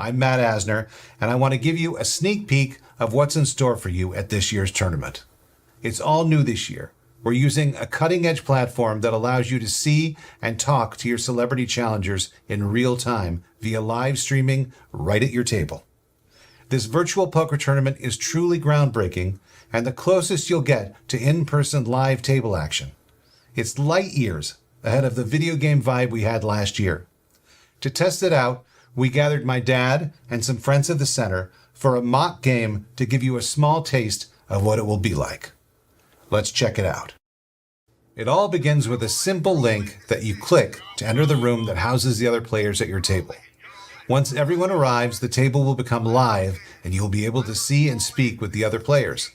I'm Matt Asner, and I want to give you a sneak peek of what's in store for you at this year's tournament. It's all new this year. We're using a cutting-edge platform that allows you to see and talk to your celebrity challengers in real time via live streaming right at your table. This virtual poker tournament is truly groundbreaking and the closest you'll get to in-person live table action. It's light years ahead of the video game vibe we had last year. To test it out, we gathered my dad and some friends of the center for a mock game to give you a small taste of what it will be like. Let's check it out. It all begins with a simple link that you click to enter the room that houses the other players at your table. Once everyone arrives, the table will become live and you'll be able to see and speak with the other players.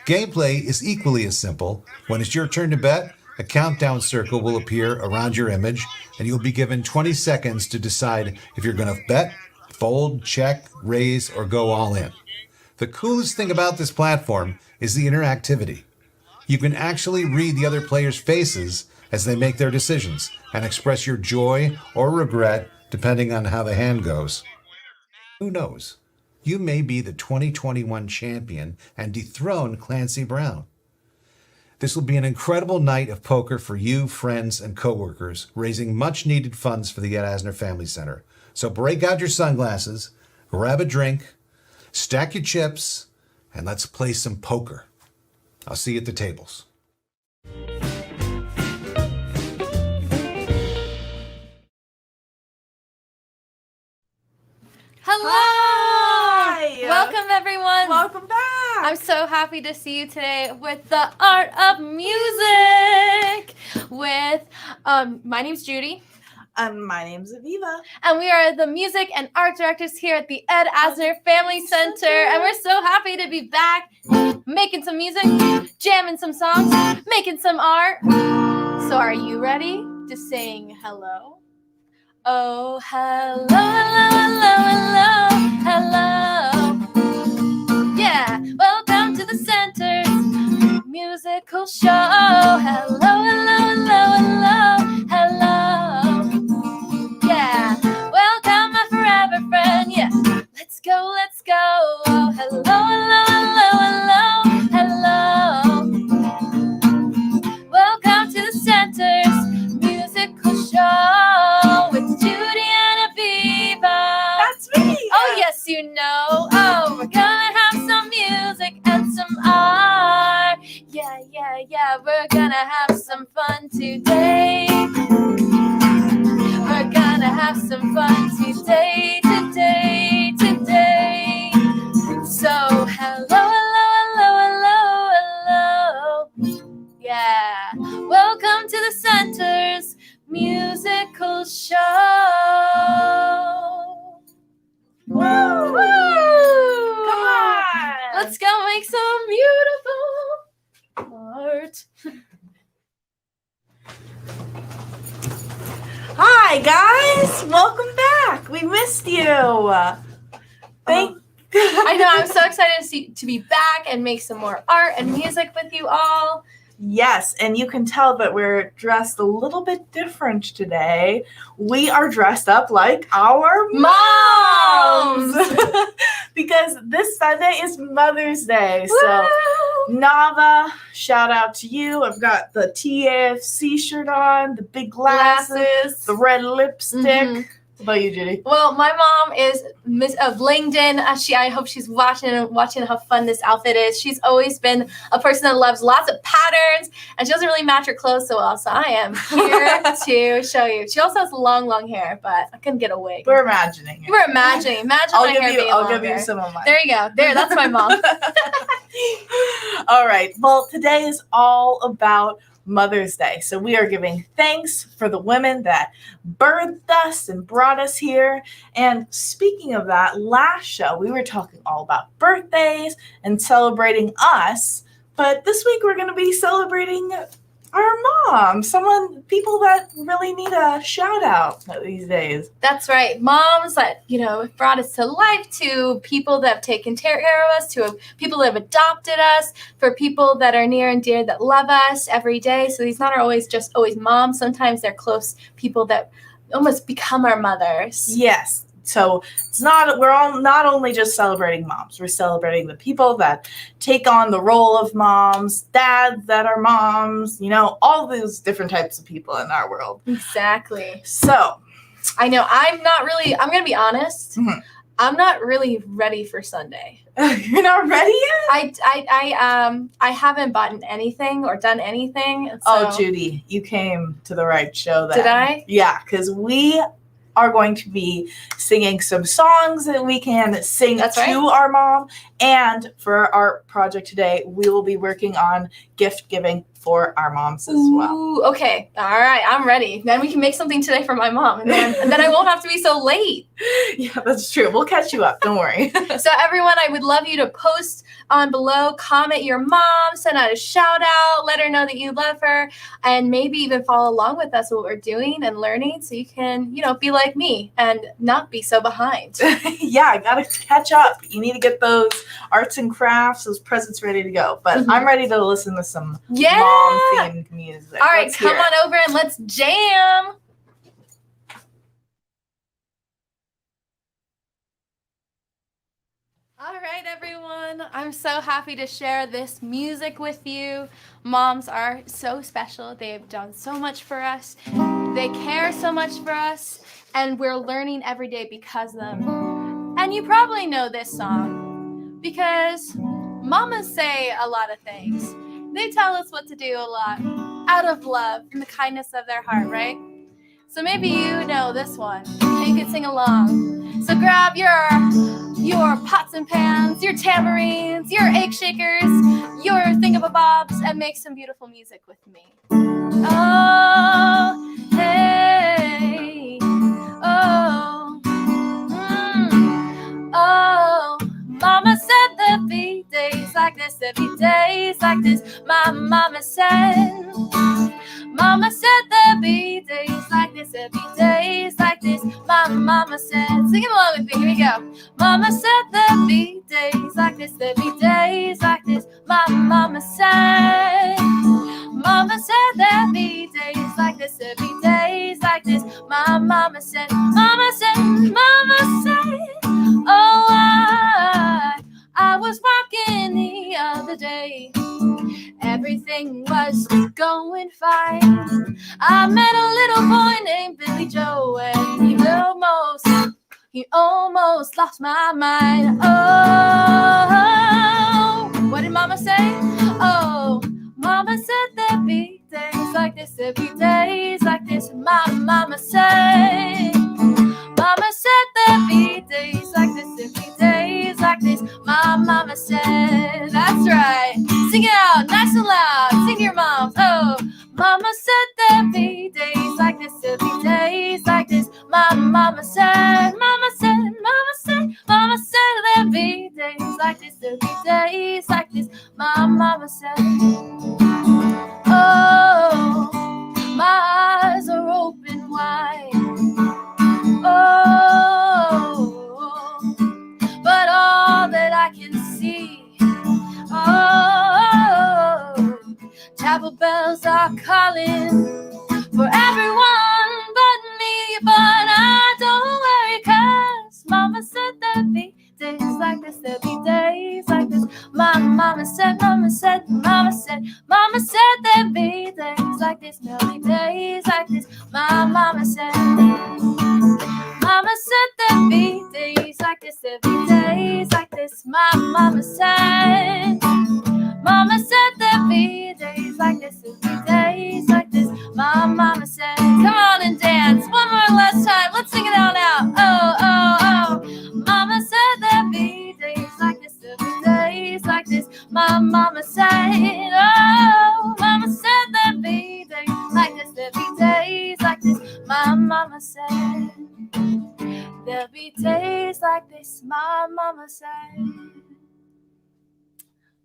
Gameplay is equally as simple. When it's your turn to bet, a countdown circle will appear around your image and you'll be given 20 seconds to decide if you're going to bet, fold, check, raise, or go all in. The coolest thing about this platform is the interactivity. You can actually read the other players' faces as they make their decisions and express your joy or regret depending on how the hand goes. Who knows? You may be the 2021 champion and dethrone Clancy Brown. This will be an incredible night of poker for you, friends, and coworkers, raising much-needed funds for the Ed Asner Family Center. So break out your sunglasses, grab a drink, stack your chips, and let's play some poker. I'll see you at the tables. Hello! Hi! Welcome, everyone. Welcome back! I'm so happy to see you today with the Art of Music with, my name's Judy. My name's AVIVAH. And we are the music and art directors here at the Ed Asner Family Center. And we're so happy to be back making some music, jamming some songs, making some art. So are you ready to sing hello? Oh, hello, hello, hello, hello. Yeah, welcome to the center's musical show. Hello, hello, hello, hello, hello. Yeah, welcome my forever friend. Yeah, let's go, let's go. Oh, hello, hello, hello, hello, hello. Welcome to the center's musical show with Judy and AVIVAH. That's me! Oh, yes, you know. Oh, we're gonna have some music and some art. Yeah, yeah, yeah, we're gonna have some fun today. We're gonna have some fun today, today, today. So, hello, hello, hello, hello, hello. Yeah, welcome to the center's musical show. Woo! Woo! Come on! Let's go make some beautiful art. Hi, guys! Welcome back! We missed you! I know, I'm so excited to be back and make some more art and music with you all. Yes, and you can tell that we're dressed a little bit different today. We are dressed up like our moms! Because this Sunday is Mother's Day. So, Woo! Nava, shout out to you. I've got the TAFC shirt on, the big glasses, the red lipstick. Mhm. What about you, Judy? Well, my mom is Miss of Langdon. I hope she's watching how fun this outfit is. She's always been a person that loves lots of patterns, and she doesn't really match her clothes so well. So I am here to show you. She also has long hair, but I couldn't get a wig. We're imagining it. We're imagining. Imagine my hair being I'll longer. give you some of mine. There you go. There, that's my mom. All right. Well, today is all about Mother's Day. So we are giving thanks for the women that birthed us and brought us here. And speaking of that, last show we were talking all about birthdays and celebrating us. But this week we're going to be celebrating our mom, people that really need a shout out these days. That's right. Moms that, brought us to life, to people that have taken care of us, to people that have adopted us, for people that are near and dear that love us every day. So these not always moms. Sometimes they're close people that almost become our mothers. Yes. So we're not only just celebrating moms, we're celebrating the people that take on the role of moms, dads that are moms, all those different types of people in our world. Exactly. So I know I'm going to be honest. Mhm. I'm not really ready for Sunday. You're not ready yet? I haven't bought anything or done anything. So. Oh, Judy, you came to the right show then. Did I? Yeah, because we are going to be singing some songs that we can sing to our mom. And for our project today, we will be working on gift giving for our moms as well. Ooh, okay. All right. I'm ready. Then we can make something today for my mom. And then I won't have to be so late. Yeah, that's true. We'll catch you up. Don't worry. So everyone, I would love you to post on below, comment your mom, send out a shout out, let her know that you love her, and maybe even follow along with us what we're doing and learning so you can, be like me and not be so behind. Yeah, I got to catch up. You need to get those arts and crafts, those presents ready to go. But I'm ready to listen to some mom-themed music. All right, come on over and let's jam. All right, everyone. I'm so happy to share this music with you. Moms are so special. They've done so much for us. They care so much for us, and we're learning every day because of them. And you probably know this song because mamas say a lot of things. They tell us what to do a lot out of love and the kindness of their heart, right? So maybe you know this one and you can sing along. So grab your pots and pans, your tambourines, your egg shakers, your thingamabobs, and make some beautiful music with me. Oh, hey, oh, oh. Mama said there'd be days like this, there'd be days like this. My mama said. Mama said there'd be days like this, there'd be days like this. My mama said, sing it along with me, here we go. Mama said there'd be days like this, there'd be days like this. My mama said. Mama said there'd be days like this, there'd be days like this. My mama said, mama said, mama said. Oh, I was walking the other day. Everything was going fine. I met a little boy named Billy Joe, and he almost lost my mind. Oh, what did Mama say? Oh, Mama said there'd be days like this, there'd be days like this. My mama said. Mama said there'd be days like this, there'd be days like this. My mama said, that's right. Sing it out, nice and loud. Sing to your moms. Oh, mama said there'd be days like this, there'd be days like this. My mama said, mama said, mama said, mama said there'd be days like this, there'd be days like this. My mama said, oh, my eyes are open wide. Oh, but all that I can see, oh, chapel bells are calling for everyone but me. But I don't worry, 'cause Mama said there'd be days like this, there'd be days like this. My mama said, mama said, mama said, mama said there'd be days like this, there'll be days like this. My mama said. Mama said there'd be days like this, there'd be days like this. My mama said. Mama said there'd be days like this, there'd be days like this. My mama said. Come on and dance one more last time. Let's sing it out now. Oh, oh, oh. Mama said there'd be days like this, there'd be days like this. My mama said. Oh, mama said there'd be days like this, there'd be days like this. My mama said. There'll be days like this, my mama said.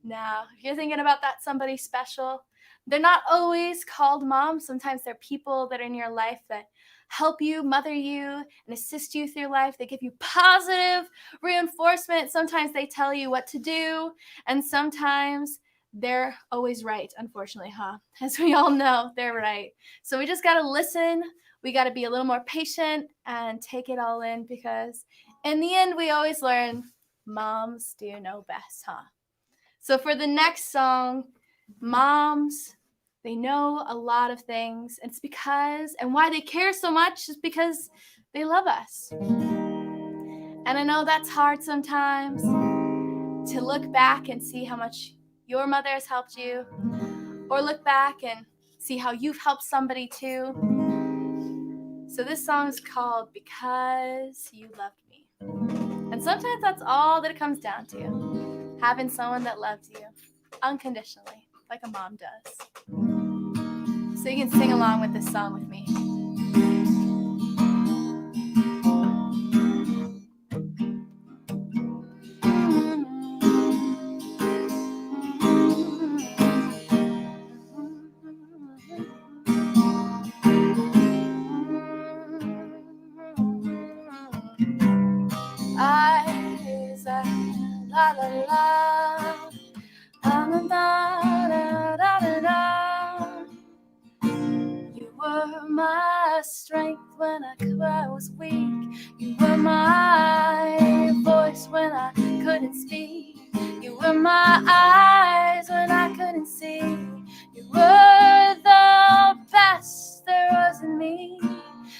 Now, if you're thinking about that somebody special, they're not always called moms. Sometimes they're people that are in your life that help you, mother you, and assist you through life. They give you positive reinforcement. Sometimes they tell you what to do, and sometimes they're always right, unfortunately, huh? As we all know, they're right. So we just got to listen. We got to be a little more patient and take it all in, because in the end, we always learn moms do know best, huh? So for the next song, moms, they know a lot of things. And it's because, and why they care so much is because they love us. And I know that's hard sometimes, to look back and see how much your mother has helped you, or look back and see how you've helped somebody too. So this song is called Because You Loved Me. And sometimes that's all that it comes down to, having someone that loves you unconditionally, like a mom does. So you can sing along with this song with me. La la la, da da da da da. You were my strength when I was weak. You were my voice when I couldn't speak. You were my eyes when I couldn't see. You were the best there was in me.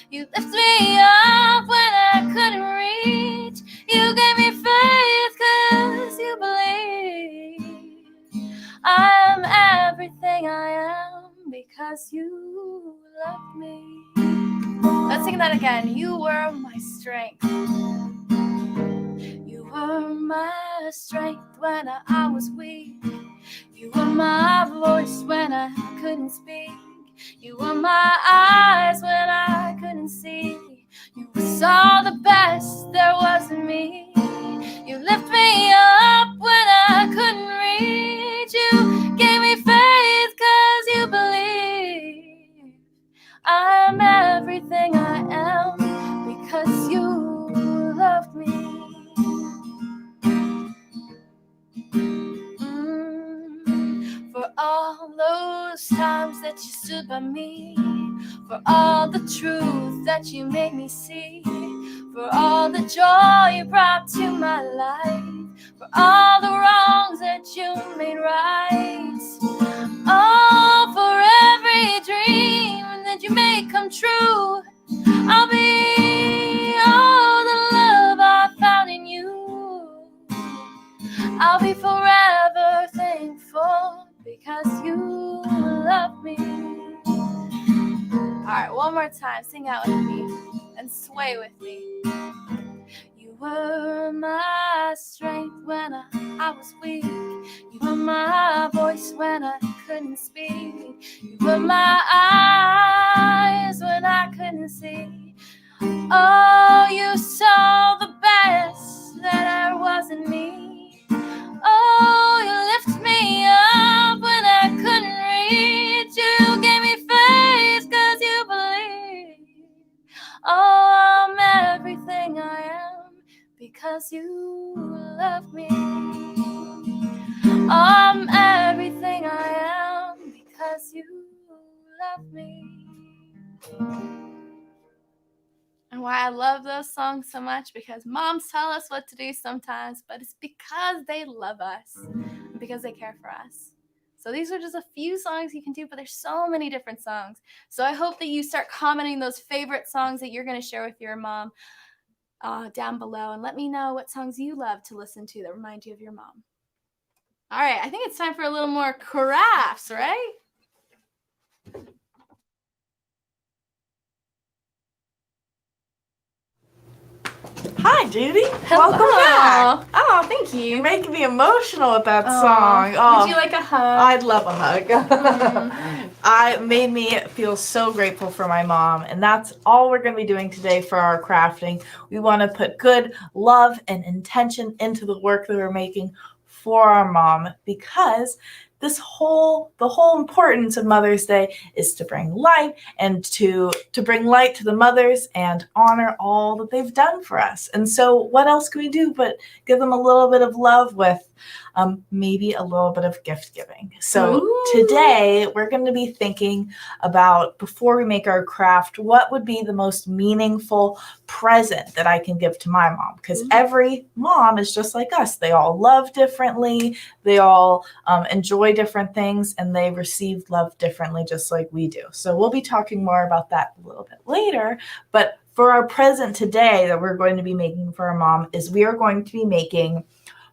You lift me up when I couldn't reach. You gave me faith 'cause you believe. I'm everything I am because you love me. Let's sing that again. You were my strength. You were my strength when I was weak. You were my voice when I couldn't speak. You were my eyes when I couldn't see. You saw the best there was in me. You lift me up when I couldn't reach. You gave me faith 'cause you believe. I'm everything I am because you love me. For all those times that you stood by me, for all the truth that you made me see, for all the joy you brought to my life, for all the wrongs that you made right. Oh, for every dream that you made come true, I'll be all the love I found in you. I'll be forever thankful because you love me. All right, one more time. Sing out with me and sway with me. You were my strength when I was weak. You were my voice when I couldn't speak. You were my eyes when I couldn't see. Oh, you saw the best that there was in me. Oh, you lift me up when I couldn't reach. You gave me faith 'cause you believe. Oh, I'm everything I am because you love me. I'm everything I am because you love me. And why I love those songs so much, because moms tell us what to do sometimes, but it's because they love us and because they care for us. So these are just a few songs you can do, but there's so many different songs. So I hope that you start commenting those favorite songs that you're going to share with your mom down below, and let me know what songs you love to listen to that remind you of your mom. All right, I think it's time for a little more crafts, right? Hi, Judy. Hello. Welcome back. Oh, thank You're you. making me emotional with that song. Oh, Would you like a hug? I'd love a hug. I made me feel so grateful for my mom, and that's all we're going to be doing today for our crafting. We want to put good love and intention into the work that we're making for our mom, because the whole importance of Mother's Day is to bring light, and to bring light to the mothers and honor all that they've done for us. And so what else can we do but give them a little bit of love with maybe a little bit of gift giving. So Ooh. today we're going to be thinking about, before we make our craft, what would be the most meaningful present that I can give to my mom? Because every mom is just like us. They all love differently. They all enjoy different things, and they receive love differently, just like we do. So we'll be talking more about that a little bit later. But for our present today that we're going to be making for our mom is we are going to be making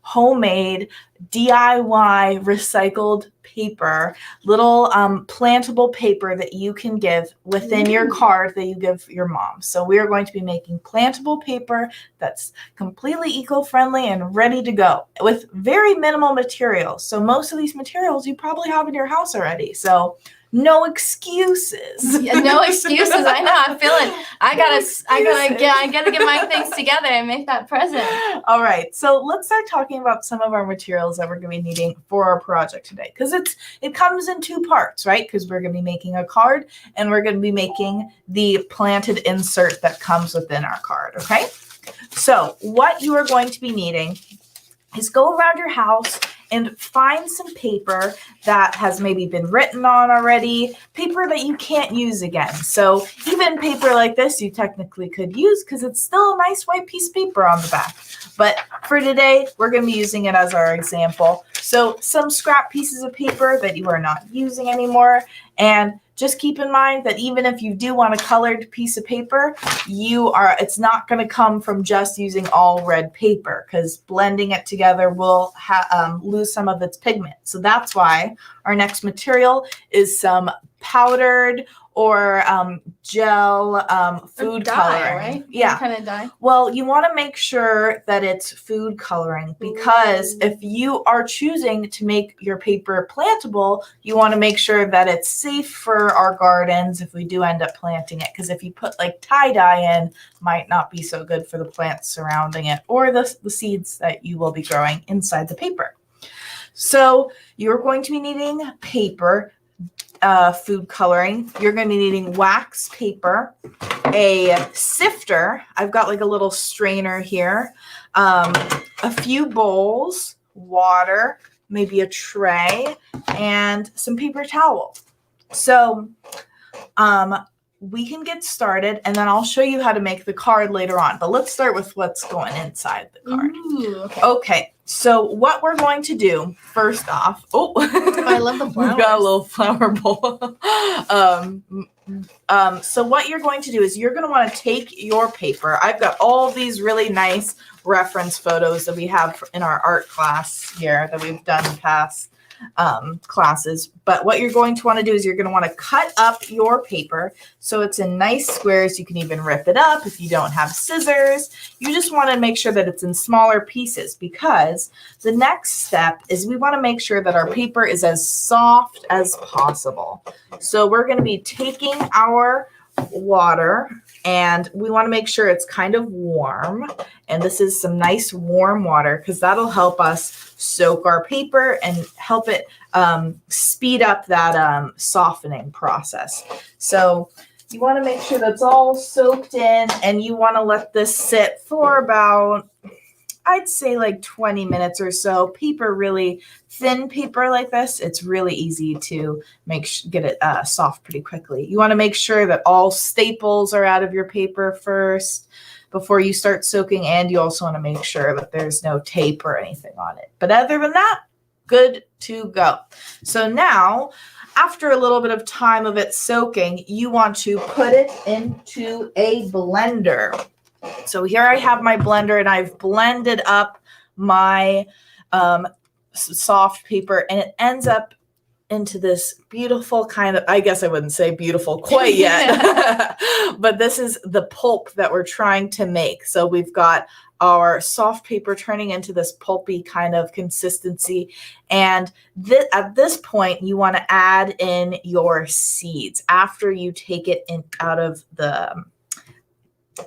homemade DIY recycled paper, little plantable paper that you can give within your card that you give your mom. So we are going to be making plantable paper that's completely eco-friendly and ready to go with very minimal materials. So most of these materials you probably have in your house already. So no excuses. Yeah, no excuses. I know. I'm feeling. I gotta get my things together and make that present. All right. So let's start talking about some of our materials that we're going to be needing for our project today, because it comes in two parts, right? Because we're going to be making a card and we're going to be making the planted insert that comes within our card. Okay. So what you are going to be needing is go around your house and find some paper that has maybe been written on already, paper that you can't use again. So even paper like this you technically could use because it's still a nice white piece of paper on the back. But for today, we're going to be using it as our example. So some scrap pieces of paper that you are not using anymore. And just keep in mind that even if you do want a colored piece of paper, it's not going to come from just using all red paper, because blending it together will lose some of its pigment. So that's why our next material is some powdered or gel food dye, coloring. right? Yeah. What kind of dye? Well, you want to make sure that it's food coloring, because if you are choosing to make your paper plantable, you want to make sure that it's safe for our gardens if we do end up planting it. Because if you put like tie-dye in, might not be so good for the plants surrounding it or the seeds that you will be growing inside the paper. So you're going to be needing paper, food coloring. You're going to be needing wax paper, a sifter. I've got like a little strainer here, a few bowls, water, maybe a tray, and some paper towel. So we can get started, and then I'll show you how to make the card later on. But let's start with what's going inside the card. Ooh, Okay, so what we're going to do first off, I love the flowers. We've got a little flower bowl. So what you're going to do is you're going to want to take your paper. I've got all these really nice reference photos that we have in our art class here that we've done in past classes. But what you're going to want to do is you're going to want to cut up your paper so it's in nice squares. You can even rip it up if you don't have scissors. You just want to make sure that it's in smaller pieces, because the next step is we want to make sure that our paper is as soft as possible. So we're going to be taking our water, and we want to make sure it's kind of warm. And this is some nice warm water, because that'll help us soak our paper and help it speed up that softening process. So you want to make sure that's all soaked in, and you want to let this sit for about, I'd say like 20 minutes or so. Paper, really thin paper like this, it's really easy to get it soft pretty quickly. You want to make sure that all staples are out of your paper first before you start soaking, and you also want to make sure that there's no tape or anything on it. But other than that, good to go. So now, after a little bit of time of it soaking, you want to put it into a blender. So here I have my blender, and I've blended up my soft paper, and it ends up into this beautiful kind of, I guess I wouldn't say beautiful quite yet, but this is the pulp that we're trying to make. So we've got our soft paper turning into this pulpy kind of consistency. And at this point, you want to add in your seeds after you take it out of the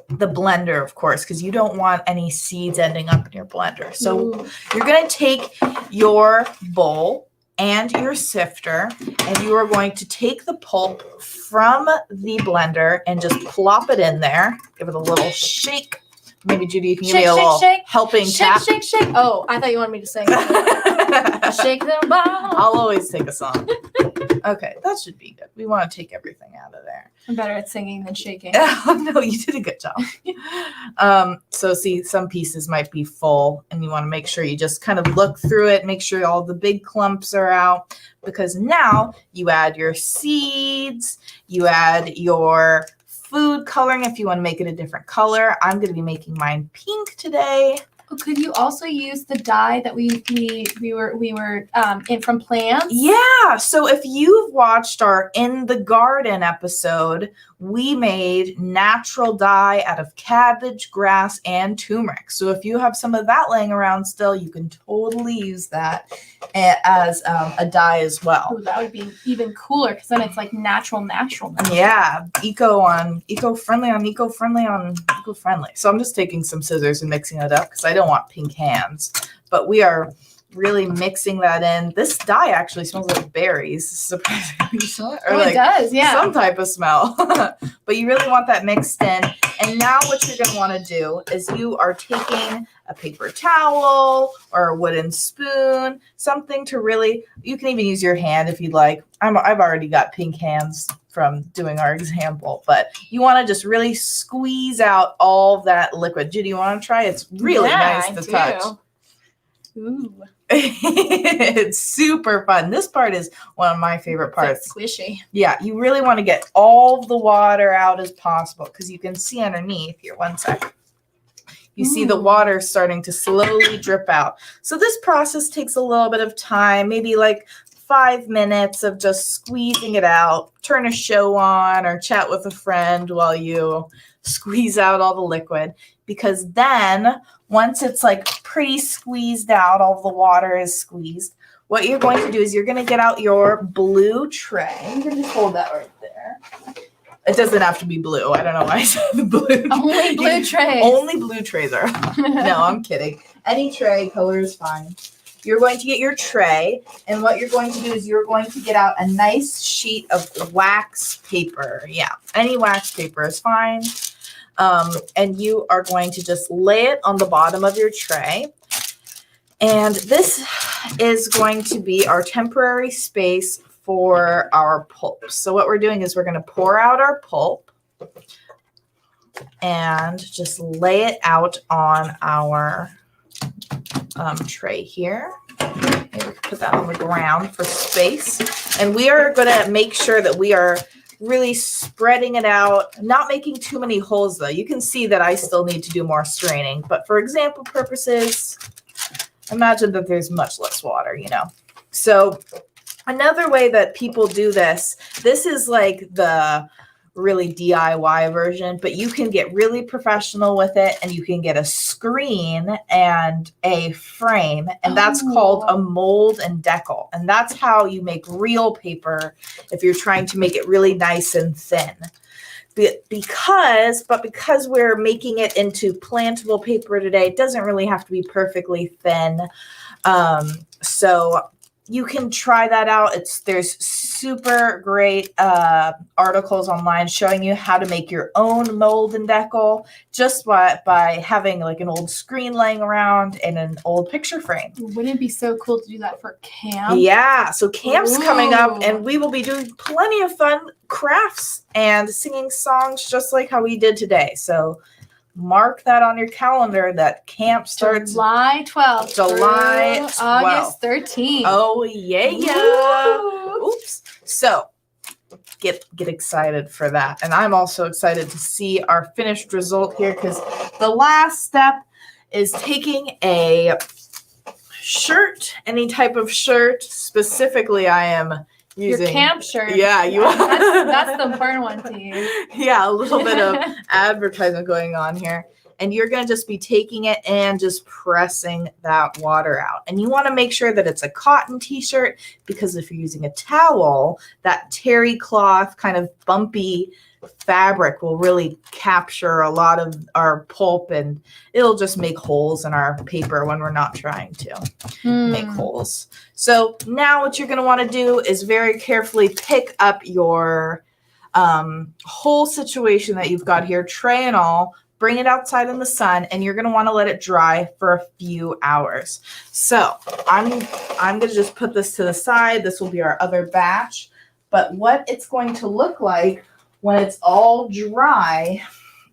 blender, of course, because you don't want any seeds ending up in your blender. So you're going to take your bowl and your sifter, and you are going to take the pulp from the blender and just plop it in there. Give it a little shake Maybe Judy, you can give Shake, me a shake, little shake. helping Shake, tap. shake, shake. Oh, I thought you wanted me to sing. Shake them ball. I'll always take a song. Okay, that should be good. We want to take everything out of there. I'm better at singing than shaking. Oh, no, you did a good job. So see, some pieces might be full, and you want to make sure you just kind of look through it, make sure all the big clumps are out, because now you add your seeds, you add your food coloring if you want to make it a different color. I'm going to be making mine pink today. Could you also use the dye that we were in from plants? Yeah. So if you've watched our In the Garden episode, we made natural dye out of cabbage, grass, and turmeric. So if you have some of that laying around still, you can totally use that as a dye as well. Ooh, that would be even cooler because then it's like natural. Yeah, eco-friendly on eco-friendly. So I'm just taking some scissors and mixing it up because I don't want pink hands. But we are really mixing that in. This dye actually smells like berries, surprisingly. Or it does, yeah. Some type of smell. But you really want that mixed in. And now what you're going to want to do is you are taking a paper towel or a wooden spoon, something to really, you can even use your hand if you'd like. I've already got pink hands from doing our example, but you want to just really squeeze out all that liquid. Judy, you want to try? It's really nice to touch. Ooh. It's super fun. This part is one of my favorite parts. It's like squishy. Yeah, you really want to get all the water out as possible because you can see underneath here. One sec. You see the water starting to slowly drip out. So this process takes a little bit of time, maybe like 5 minutes of just squeezing it out. Turn a show on or chat with a friend while you squeeze out all the liquid. Because then once it's like pretty squeezed out, all the water is squeezed, what you're going to do is you're going to get out your blue tray. I'm going to just hold that right there. It doesn't have to be blue. I don't know why I said blue. Only blue trays. Only blue trays are. No, I'm kidding. Any tray color is fine. You're going to get your tray, and what you're going to do is you're going to get out a nice sheet of wax paper. Yeah, any wax paper is fine. And you are going to just lay it on the bottom of your tray. And this is going to be our temporary space for our pulp. So what we're doing is we're going to pour out our pulp and just lay it out on our tray here. Maybe we can put that on the ground for space. And we are going to make sure that we are really spreading it out, not making too many holes though. You can see that I still need to do more straining, but for example purposes, imagine that there's much less water, you know. So another way that people do this is like the really DIY version, but you can get really professional with it and you can get a screen and a frame, and that's called a mold and decal. And that's how you make real paper if you're trying to make it really nice and thin. Because we're making it into plantable paper today, it doesn't really have to be perfectly thin. So you can try that out. There's super great articles online showing you how to make your own mold and decal just by having like an old screen laying around and an old picture frame. Wouldn't it be so cool to do that for camp? Yeah, so camp's coming up and we will be doing plenty of fun crafts and singing songs just like how we did today. So mark that on your calendar that camp starts July 12th. July 12th. August 13th. Oh, yeah. Oops. So get excited for that. And I'm also excited to see our finished result here because the last step is taking a shirt, any type of shirt. Specifically, I am using your camp shirt. Yeah, that's the important one to use. Yeah, a little bit of advertisement going on here. And you're going to just be taking it and just pressing that water out. And you want to make sure that it's a cotton t-shirt because if you're using a towel, that terry cloth kind of bumpy fabric will really capture a lot of our pulp and it'll just make holes in our paper when we're not trying to make holes. So now what you're going to want to do is very carefully pick up your whole situation that you've got here, tray and all, bring it outside in the sun, and you're going to want to let it dry for a few hours. So I'm going to just put this to the side. This will be our other batch. But what it's going to look like when it's all dry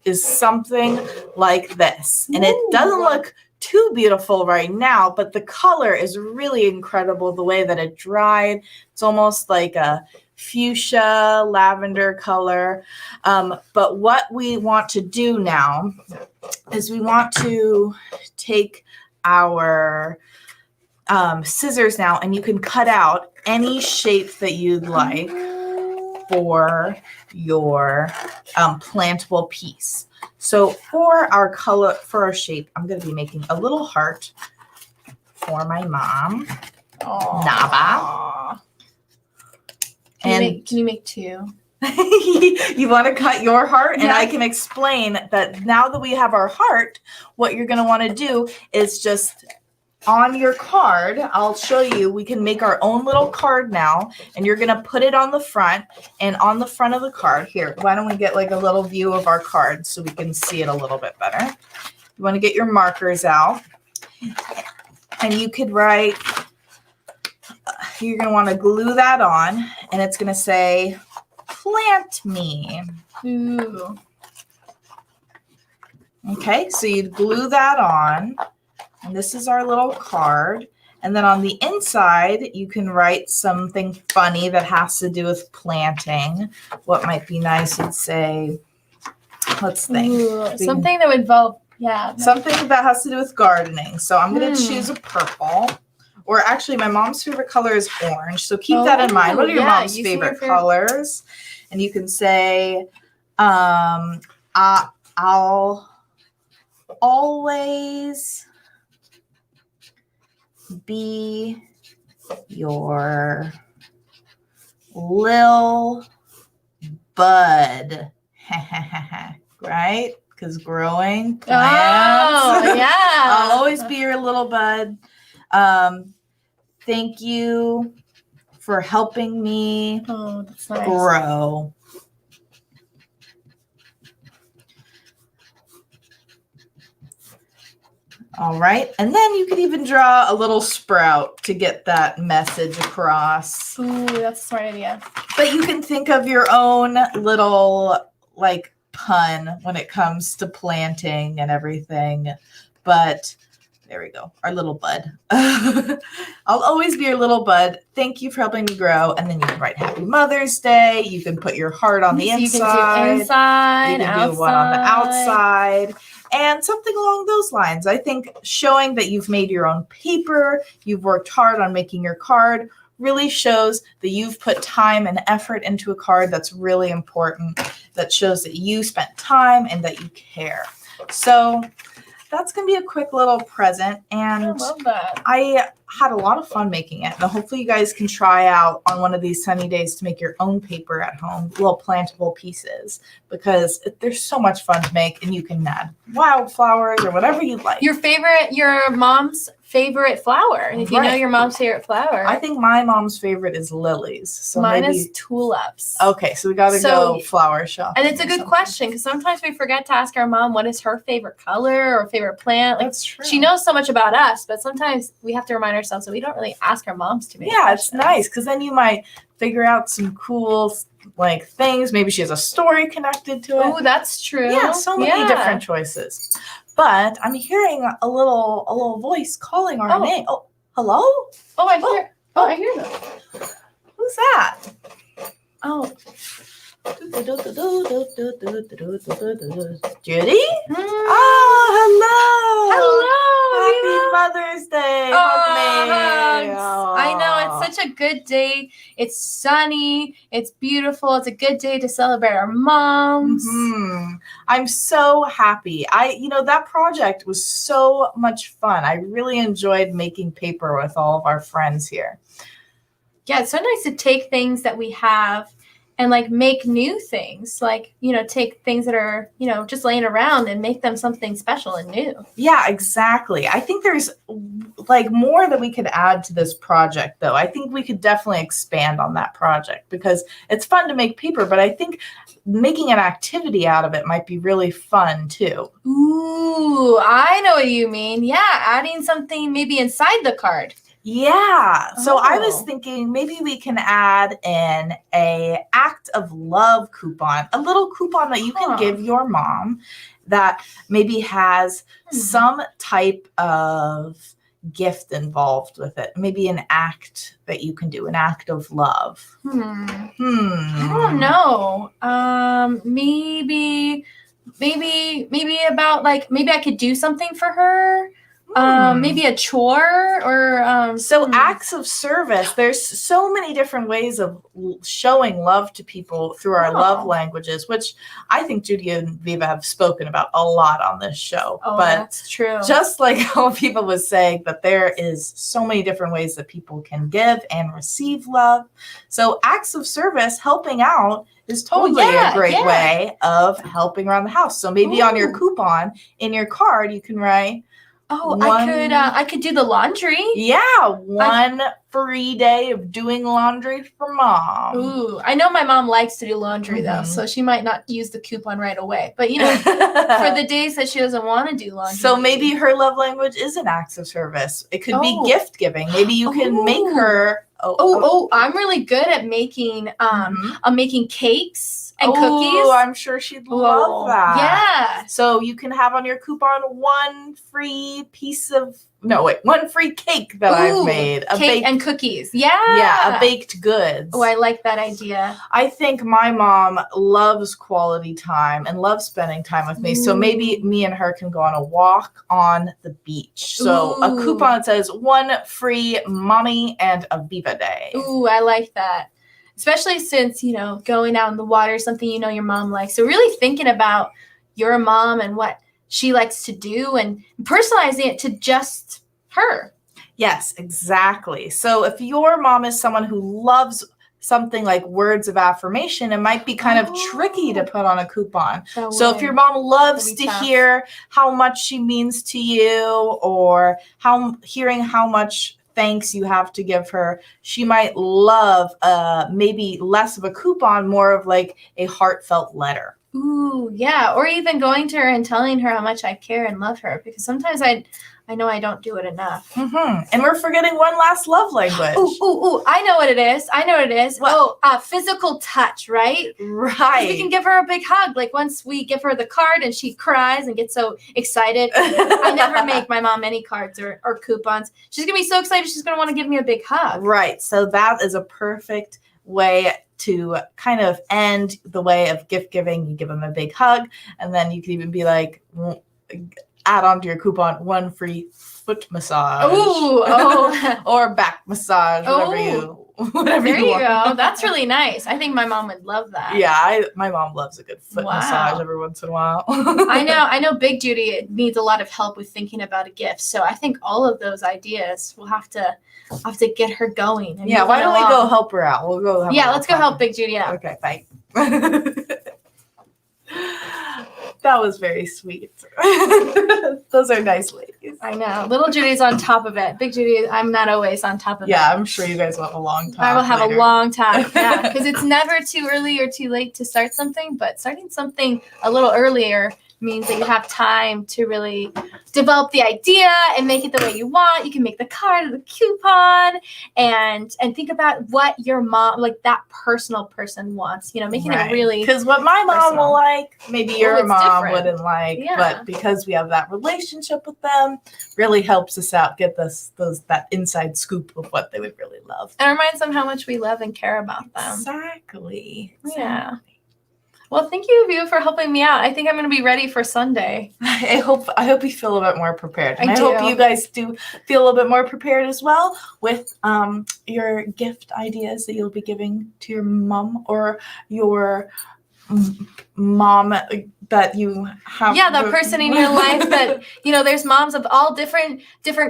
is something like this. And it doesn't look too beautiful right now, but the color is really incredible the way that it dried. It's almost like a fuchsia lavender color. But what we want to do now is we want to take our scissors now, and you can cut out any shape that you'd like for your plantable piece. So for our shape, I'm going to be making a little heart for my mom, Nava. Can you make two? You want to cut your heart? And I can explain that now that we have our heart, what you're going to want to do is just on your card, I'll show you, we can make our own little card now, and you're going to put it on the front, and on the front of the card here, why don't we get like a little view of our card so we can see it a little bit better. You want to get your markers out, and you could write, you're going to want to glue that on, and it's going to say, plant me. Ooh. Okay, so you'd glue that on. And this is our little card. And then on the inside, you can write something funny that has to do with planting. What might be nice would say, let's think. Ooh, something that would involve, something that has to do with gardening. So I'm going to choose a purple. Or actually, my mom's favorite color is orange. So keep that in mind. What are your mom's favorite colors? And you can say, I'll always be your lil bud. Right? Because growing plants. Oh, yeah. I'll always be your little bud. Thank you for helping me that's nice. grow. All right. And then you could even draw a little sprout to get that message across. Ooh, that's a smart idea. But you can think of your own little like pun when it comes to planting and everything. But there we go. Our little bud. I'll always be your little bud. Thank you for helping me grow. And then you can write Happy Mother's Day. You can put your heart on the inside. You can do inside, you can outside. do one on the outside. And something along those lines. I think showing that you've made your own paper, you've worked hard on making your card, really shows that you've put time and effort into a card that's really important, that shows that you spent time and that you care. So that's going to be a quick little present. And I love that. I had a lot of fun making it. And hopefully you guys can try out on one of these sunny days to make your own paper at home, little plantable pieces, because they're so much fun to make, and you can add wildflowers or whatever you like. Your mom's favorite flower. If you know your mom's favorite flower. I think my mom's favorite is lilies. So mine is tulips. Okay, so we got to go flower shop. And it's a good question, because sometimes we forget to ask our mom what is her favorite color or favorite plant. Like, that's true. She knows so much about us, but sometimes we have to remind ourselves that we don't really ask our moms too many questions. It's nice, because then you might figure out some cool like things. Maybe she has a story connected to it. Oh, that's true. Yeah, so many different choices. But I'm hearing a little voice calling our name. Oh, hello? Oh, I hear. Oh, I hear them. Who's that? Oh. Judy? Oh, hello. Hello. Happy Mother's Day. I know, it's such a good day. It's sunny. It's beautiful. It's a good day to celebrate our moms. Mm-hmm. I'm so happy. That project was so much fun. I really enjoyed making paper with all of our friends here. Yeah, it's so nice to take things that we have and like make new things, like, you know, take things that are, you know, just laying around and make them something special and new. Yeah, exactly. I think there's like more that we could add to this project, though. I think we could definitely expand on that project because it's fun to make paper, but I think making an activity out of it might be really fun too. Ooh, I know what you mean. Yeah, adding something maybe inside the card. Yeah. So I was Oh. thinking maybe we can add in a act of love coupon, a little coupon that you can Huh. give your mom that maybe has some type of gift involved with it. Maybe an act that you can do, an act of love. I don't know. Maybe about like maybe I could do something for her. Maybe a chore or So acts of service, there's so many different ways of showing love to people through our love languages, which I think Judy and Viva have spoken about a lot on this show. Oh, but that's true. just like how Viva was saying that there is so many different ways that people can give and receive love. So acts of service, helping out, is totally a great way of helping around the house. So maybe on your coupon in your card, you can write, I could do the laundry. Yeah, one free day of doing laundry for mom. Ooh, I know my mom likes to do laundry though, so she might not use the coupon right away. But you know, for the days that she doesn't want to do laundry. So maybe her love language is an acts of service. It could be gift giving. Maybe you can make her. I'm really good at making I'm making cakes and cookies. Oh, I'm sure she'd love that. Yeah. So you can have on your coupon one free cake that I've made. Cake and cookies. Yeah. Yeah, a baked goods. Oh, I like that idea. I think my mom loves quality time and loves spending time with me. So maybe me and her can go on a walk on the beach. So a coupon that says one free mommy and AVIVAH day. Ooh, I like that. Especially since, you know, going out in the water is something you know your mom likes. So really thinking about your mom and what she likes to do and personalizing it to just her. Yes, exactly. So if your mom is someone who loves something like words of affirmation, it might be kind of tricky to put on a coupon. So if your mom loves to hear how much she means to you or hearing how much thanks you have to give her, she might love maybe less of a coupon, more of like a heartfelt letter. Ooh, yeah. Or even going to her and telling her how much I care and love her, because sometimes I know I don't do it enough. And we're forgetting one last love language. Ooh, I know what it is. What? Physical touch, right? Right. We can give her a big hug. Like once we give her the card and she cries and gets so excited. I never make my mom any cards or coupons. She's going to be so excited. She's going to want to give me a big hug. Right. So that is a perfect way to kind of end the way of gift giving. You give them a big hug, and then you can even be like, add on to your coupon one free foot massage. Or back massage, whatever there you want. There you go. That's really nice. I think my mom would love that. Yeah, my mom loves a good foot massage every once in a while. I know Big Judy needs a lot of help with thinking about a gift. So I think all of those ideas will have to get her going. And why don't we go help her out? We'll go let's go help Big Judy out. Okay, bye. That was very sweet. Those are nice ladies. I know. Little Judy's on top of it. Big Judy, I'm not always on top of it. Yeah, I'm sure you guys will have a long time. I will have a long time. Yeah, because it's never too early or too late to start something, but starting something a little earlier means that you have time to really develop the idea and make it the way you want. You can make the card or the coupon and think about what your mom, like that personal person wants, you know, making it really, because what my mom will like, maybe your mom wouldn't like, but because we have that relationship with them, really helps us out, get that inside scoop of what they would really love. And reminds them how much we love and care about them. Exactly. Yeah. Well, thank you, Viva, for helping me out. I think I'm going to be ready for Sunday. I hope you feel a bit more prepared. And I hope you guys do feel a little bit more prepared as well with your gift ideas that you'll be giving to your mom or your mom that you have. Yeah, that person in your life that, you know, there's moms of all different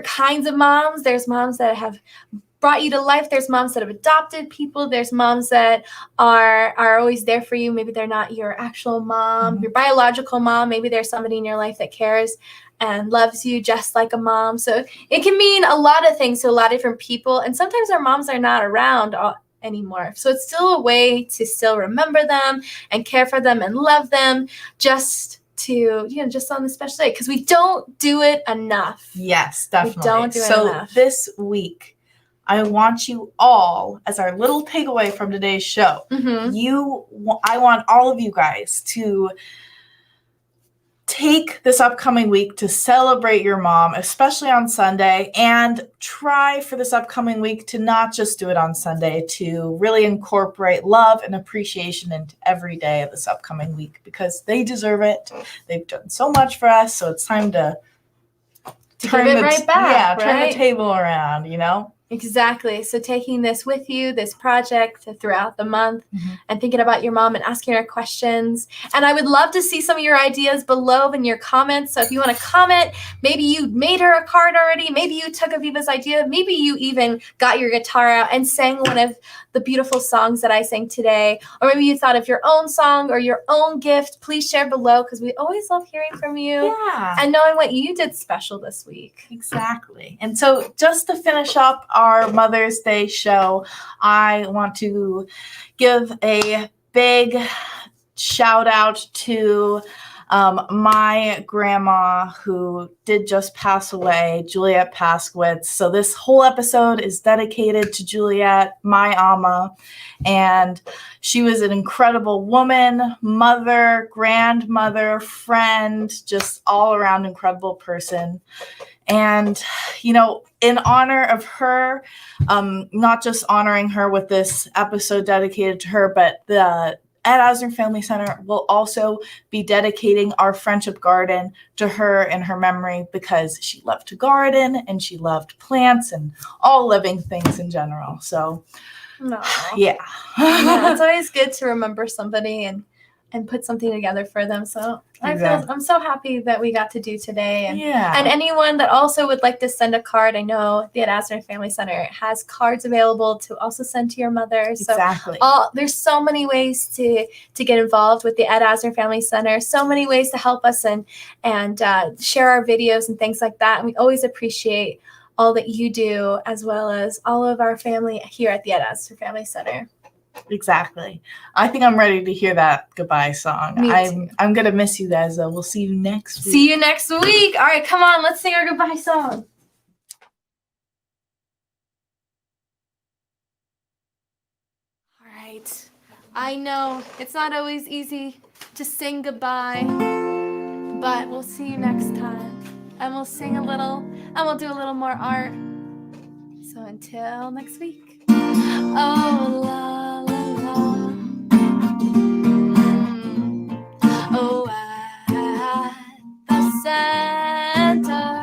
kinds of moms. There's moms that have brought you to life. There's moms that have adopted people. There's moms that are always there for you. Maybe they're not your actual mom, your biological mom. Maybe there's somebody in your life that cares and loves you just like a mom. So it can mean a lot of things to a lot of different people. And sometimes our moms are not around anymore. So it's still a way to still remember them and care for them and love them, just on the special day, because we don't do it enough. Yes, definitely. We don't do it enough. So this week, I want you all, as our little takeaway from today's show, I want all of you guys to take this upcoming week to celebrate your mom, especially on Sunday, and try for this upcoming week to not just do it on Sunday, to really incorporate love and appreciation into every day of this upcoming week, because they deserve it. They've done so much for us, so it's time to turn it right back. Turn the table around, Exactly. So taking this with you, this project throughout the month, and thinking about your mom and asking her questions. And I would love to see some of your ideas below in your comments. So if you want to comment, maybe you made her a card already. Maybe you took Aviva's idea. Maybe you even got your guitar out and sang one of the beautiful songs that I sang today. Or maybe you thought of your own song or your own gift. Please share below, because we always love hearing from you. Yeah. And knowing what you did special this week. Exactly. And so just to finish up our Mother's Day show, I want to give a big shout out to my grandma, who did just pass away, Juliet Paskowitz. So this whole episode is dedicated to Juliet, my ama, and she was an incredible woman, mother, grandmother, friend, just all around incredible person. And, in honor of her, not just honoring her with this episode dedicated to her, but the Ed Asner Family Center will also be dedicating our friendship garden to her in her memory, because she loved to garden and she loved plants and all living things in general. So, yeah. It's always good to remember somebody and put something together for them. So I'm so happy that we got to do today. And anyone that also would like to send a card, I know the Ed Asner Family Center has cards available to also send to your mother. So there's so many ways to get involved with the Ed Asner Family Center, so many ways to help us and share our videos and things like that. And we always appreciate all that you do, as well as all of our family here at the Ed Asner Family Center. Exactly. I think I'm ready to hear that goodbye song. Me too. I'm going to miss you guys, though. We'll see you next week. See you next week. All right, come on. Let's sing our goodbye song. All right. I know it's not always easy to sing goodbye, but we'll see you next time. And we'll sing a little, and we'll do a little more art. So until next week. Oh, la, la, la. Oh, at the center,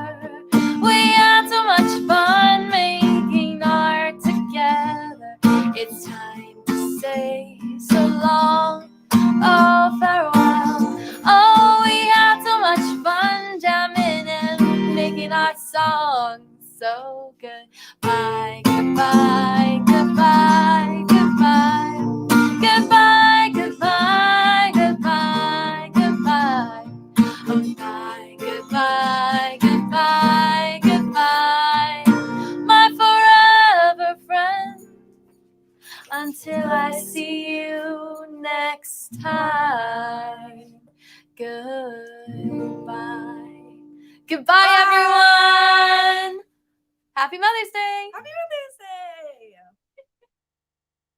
we had so much fun making art together. It's time to say so long, oh, farewell. Oh, we had so much fun jamming and making our songs so good. Bye, goodbye, goodbye, goodbye, goodbye, goodbye, goodbye, goodbye. Oh, bye, goodbye, goodbye, goodbye, my forever friend. Until I see you next time. Goodbye. Goodbye, everyone. Happy Mother's Day. Happy Mother's